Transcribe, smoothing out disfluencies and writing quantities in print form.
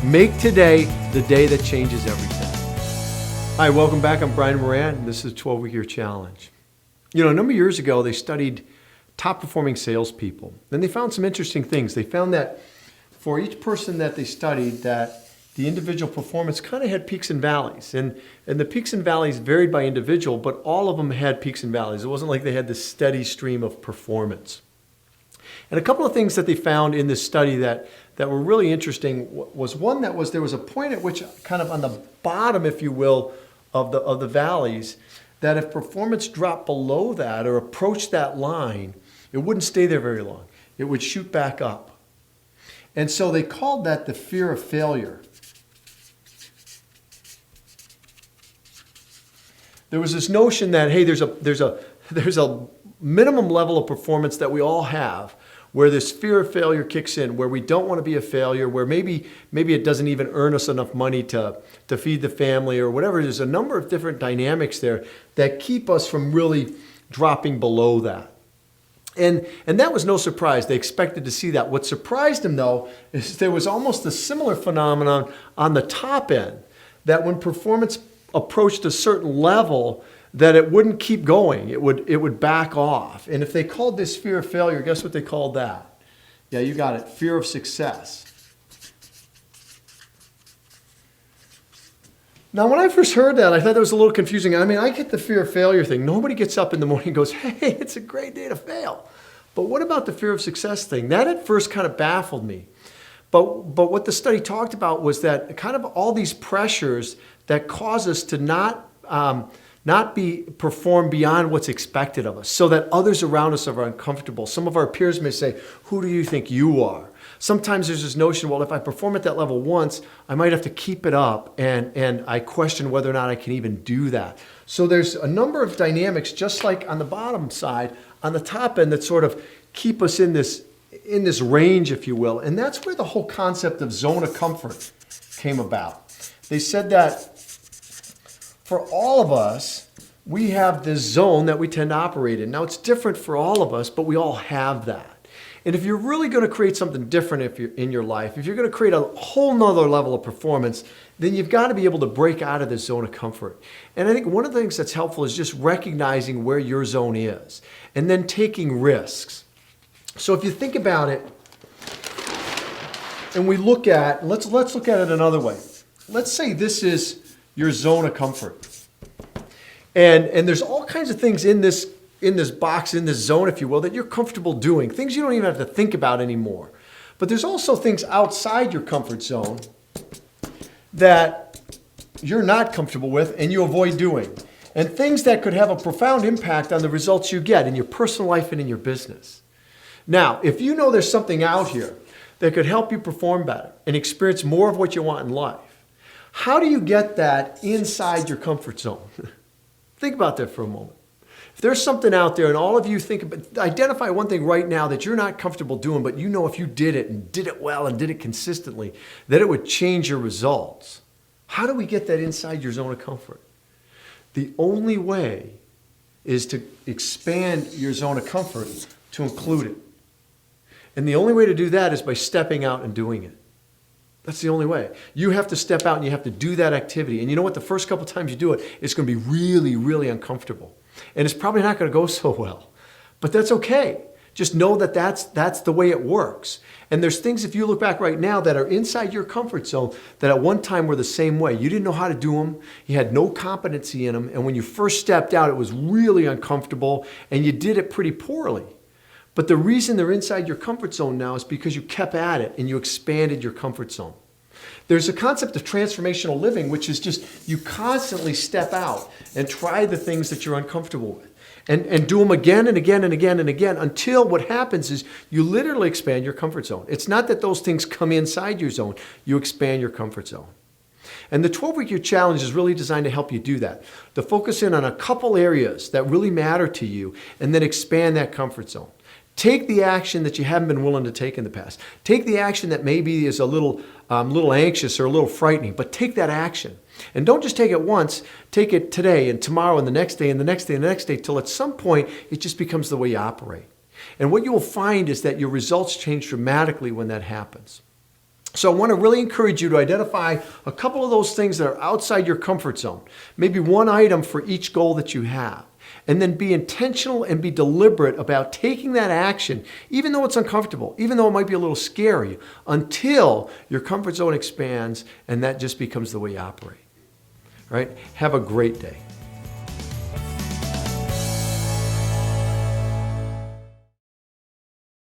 Make today the day that changes everything. Hi, welcome back. I'm Brian Moran, and this is a 12-Week Challenge. You know, a number of years ago, they studied top-performing salespeople, and they found some interesting things. They found that for each person that they studied, that the individual performance kind of had peaks and valleys, and the peaks and valleys varied by individual, but all of them had peaks and valleys. It wasn't like they had this steady stream of performance. And a couple of things that they found in this study that were really interesting was one that was there was a point at which kind of on the bottom, if you will, of the valleys, that if performance dropped below that or approached that line, it wouldn't stay there very long. It would shoot back up. And so they called that the fear of failure. There was this notion that, hey, there's a minimum level of performance that we all have, where this fear of failure kicks in, where we don't want to be a failure, where maybe it doesn't even earn us enough money to feed the family or whatever. There's a number of different dynamics there that keep us from really dropping below that. And that was no surprise. They expected to see that. What surprised them, though, is there was almost a similar phenomenon on the top end, that when performance approached a certain level, that it wouldn't keep going. It would back off. And if they called this fear of failure, guess what they called that? Yeah, you got it. Fear of success. Now, when I first heard that, I thought that was a little confusing. I mean, I get the fear of failure thing. Nobody gets up in the morning and goes, hey, it's a great day to fail. But what about the fear of success thing? That at first kind of baffled me. But what the study talked about was that kind of all these pressures that cause us to not perform beyond what's expected of us, so that others around us are uncomfortable. Some of our peers may say, who do you think you are? Sometimes there's this notion, well, if I perform at that level once, I might have to keep it up, and I question whether or not I can even do that. So there's a number of dynamics, just like on the bottom side, on the top end, that sort of keep us in this range, if you will. And that's where the whole concept of zone of comfort came about. They said that for all of us, we have this zone that we tend to operate in. Now, it's different for all of us, but we all have that. And if you're really going to create something different in your life, if you're going to create a whole nother level of performance, then you've got to be able to break out of this zone of comfort. And I think one of the things that's helpful is just recognizing where your zone is and then taking risks. So if you think about it, and we look at, let's look at it another way. Let's say this is your zone of comfort. And there's all kinds of things in this box, in this zone, if you will, that you're comfortable doing, things you don't even have to think about anymore. But there's also things outside your comfort zone that you're not comfortable with and you avoid doing. And things that could have a profound impact on the results you get in your personal life and in your business. Now, if you know there's something out here that could help you perform better and experience more of what you want in life, how do you get that inside your comfort zone? Think about that for a moment. If there's something out there and all of you think about, identify one thing right now that you're not comfortable doing, but you know if you did it and did it well and did it consistently, that it would change your results. How do we get that inside your zone of comfort? The only way is to expand your zone of comfort to include it. And the only way to do that is by stepping out and doing it. That's the only way. You have to step out and you have to do that activity. And you know what? The first couple times you do it, it's going to be really, really uncomfortable. And it's probably not going to go so well. But that's okay. Just know that that's the way it works. And there's things, if you look back right now, that are inside your comfort zone that at one time were the same way. You didn't know how to do them. You had no competency in them. And when you first stepped out, it was really uncomfortable and you did it pretty poorly. But the reason they're inside your comfort zone now is because you kept at it and you expanded your comfort zone. There's a concept of transformational living, which is just you constantly step out and try the things that you're uncomfortable with and do them again and again and again and again until what happens is you literally expand your comfort zone. It's not that those things come inside your zone. You expand your comfort zone. And the 12-Week Challenge is really designed to help you do that, to focus in on a couple areas that really matter to you and then expand that comfort zone. Take the action that you haven't been willing to take in the past. Take the action that maybe is a little anxious or a little frightening, but take that action. And don't just take it once, take it today and tomorrow and the next day and the next day and the next day till at some point it just becomes the way you operate. And what you will find is that your results change dramatically when that happens. So I want to really encourage you to identify a couple of those things that are outside your comfort zone. Maybe one item for each goal that you have. And then be intentional and be deliberate about taking that action, even though it's uncomfortable, even though it might be a little scary, until your comfort zone expands and that just becomes the way you operate. All right? Have a great day.